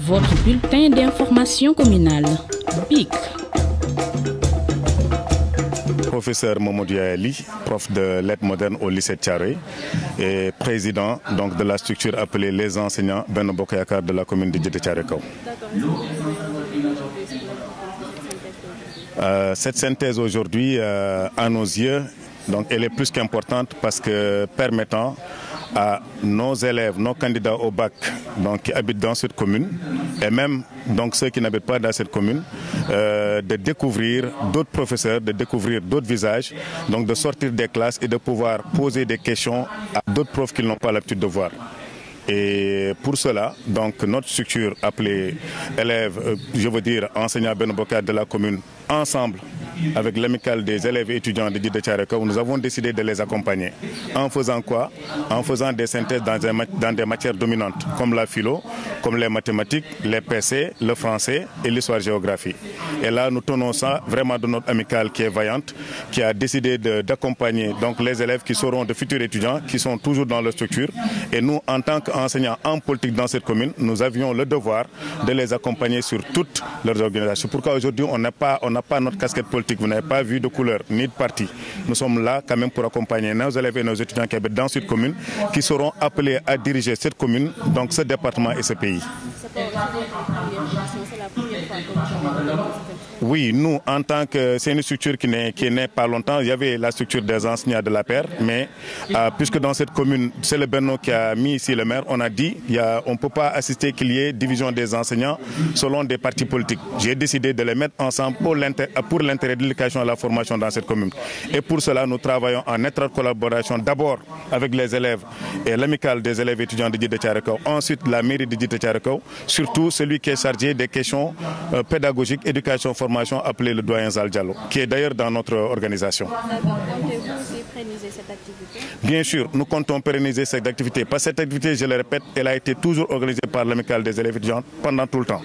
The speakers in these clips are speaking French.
Votre bulletin d'information communale, BIC. Professeur Mamadou Ali, prof de lettres modernes au lycée de Thiaroye et président donc, de la structure appelée les enseignants Benno Bokk Yaakaar de la commune de Djeddah Thiaroye Kao. Cette synthèse aujourd'hui, à nos yeux, donc, elle est plus qu'importante parce que permettant à nos élèves, nos candidats au bac donc, qui habitent dans cette commune et même donc, ceux qui n'habitent pas dans cette commune de découvrir d'autres professeurs, de découvrir d'autres visages, donc de sortir des classes et de pouvoir poser des questions à d'autres profs qu'ils n'ont pas l'habitude de voir. Et pour cela, donc, notre structure appelée élèves, je veux dire enseignants Benno Bokk Yaakaar de la commune, ensemble avec l'amicale des élèves et étudiants de Djeddah Thiaroye Kao, nous avons décidé de les accompagner. En faisant quoi? En faisant des synthèses dans des matières dominantes, comme la philo, comme les mathématiques, les PC, le français et l'histoire-géographie. Et là, nous tenons ça vraiment de notre amicale qui est vaillante, qui a décidé d'accompagner donc les élèves qui seront de futurs étudiants, qui sont toujours dans leur structure. Et nous, en tant qu'enseignants en politique dans cette commune, nous avions le devoir de les accompagner sur toutes leurs organisations. Pourquoi aujourd'hui, on n'a pas notre casquette politique? Vous n'avez pas vu de couleur ni de parti. Nous sommes là quand même pour accompagner nos élèves et nos étudiants qui habitent dans cette commune, qui seront appelés à diriger cette commune, donc ce département et ce pays. Oui, nous, en tant que c'est une structure qui n'est pas longtemps, il y avait la structure des enseignants de la paire, mais puisque dans cette commune, c'est le Benno qui a mis ici le maire, on a dit on ne peut pas assister qu'il y ait division des enseignants selon des partis politiques. J'ai décidé de les mettre ensemble pour l'intérêt de l'éducation et de la formation dans cette commune. Et pour cela, nous travaillons en étroite collaboration d'abord avec les élèves et l'amicale des élèves étudiants de Djeddah Thiaroye Kao, ensuite la mairie de Djeddah Thiaroye Kao, surtout celui qui est chargé des questions pédagogiques, éducation, formation, appelé le doyen Zal Diallo, qui est d'ailleurs dans notre organisation. Comptez-vous aussi pérenniser cette activité? Bien sûr, nous comptons pérenniser cette activité. Parce que cette activité, je le répète, elle a été toujours organisée par l'amicale des élèves étudiants pendant tout le temps.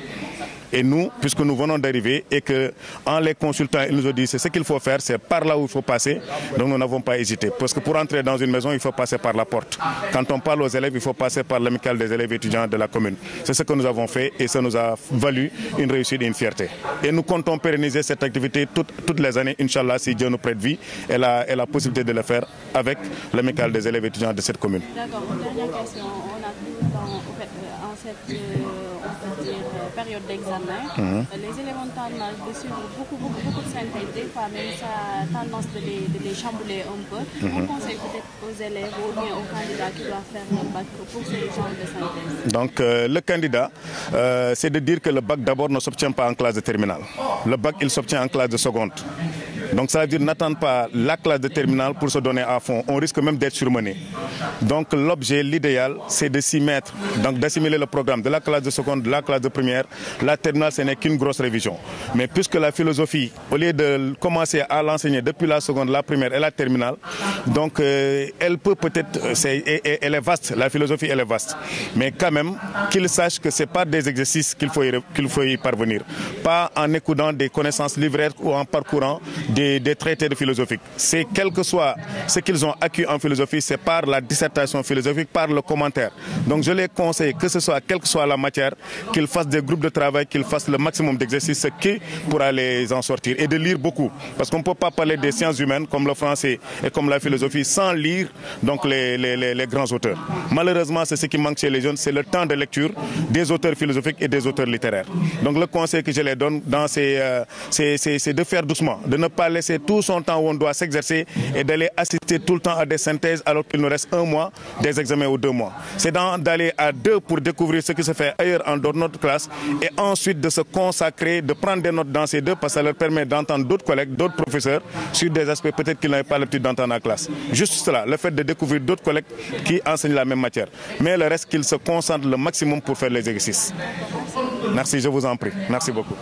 Et nous, puisque nous venons d'arriver et qu'en les consultant, ils nous ont dit c'est ce qu'il faut faire, c'est par là où il faut passer. Donc nous n'avons pas hésité. Parce que pour entrer dans une maison, il faut passer par la porte. Quand on parle aux élèves, il faut passer par l'amicale des élèves étudiants de la commune. C'est ce que nous avons fait et ça nous a valu une réussite et une fierté. Et nous comptons pérenniser cette activité toutes les années, Inch'Allah, si Dieu nous prête vie et la possibilité de le faire avec l'amicale des élèves étudiants de cette commune. D'accord, une dernière question. On a tout le temps, en cette période d'examen, les élèves ont tendance de suivre beaucoup de synthèses, des fois même ça a tendance de les chambouler un peu. On conseille peut-être aux élèves ou bien aux candidats qui doivent faire un bac pour ce genre de synthèse. Donc le candidat, c'est de dire que le bac d'abord ne s'obtient pas en classe de terminale. Le bac, il s'obtient en classe de seconde. Donc ça veut dire n'attendre pas la classe de terminale pour se donner à fond. On risque même d'être surmené. Donc l'objet, l'idéal, c'est de s'y mettre, donc d'assimiler le programme de la classe de seconde, de la classe de première. La terminale, ce n'est qu'une grosse révision. Mais puisque la philosophie, au lieu de commencer à l'enseigner depuis la seconde, la première et la terminale, donc elle peut peut-être, elle est vaste, la philosophie elle est vaste. Mais quand même, qu'il sache que ce n'est pas des exercices qu'il faut y parvenir. Pas en écoutant des connaissances livraires ou en parcourant des traités de philosophie. C'est quel que soit ce qu'ils ont acquis en philosophie, c'est par la dissertation philosophique, par le commentaire. Donc je les conseille que ce soit, quelle que soit la matière, qu'ils fassent des groupes de travail, qu'ils fassent le maximum d'exercices, ce qui pourra les en sortir. Et de lire beaucoup. Parce qu'on ne peut pas parler des sciences humaines comme le français et comme la philosophie sans lire donc, les grands auteurs. Malheureusement, c'est ce qui manque chez les jeunes, c'est le temps de lecture des auteurs philosophiques et des auteurs littéraires. Donc le conseil que je les donne c'est de faire doucement, de ne pas laisser tout son temps où on doit s'exercer et d'aller assister tout le temps à des synthèses alors qu'il nous reste 1 mois des examens ou 2 mois. C'est d'aller à 2 pour découvrir ce qui se fait ailleurs en dehors de notre classe et ensuite de se consacrer, de prendre des notes dans ces 2 parce que ça leur permet d'entendre d'autres collègues, d'autres professeurs sur des aspects peut-être qu'ils n'avaient pas l'habitude d'entendre en classe. Juste cela, le fait de découvrir d'autres collègues qui enseignent la même matière. Mais le reste, qu'ils se concentrent le maximum pour faire les exercices. Merci, je vous en prie. Merci beaucoup.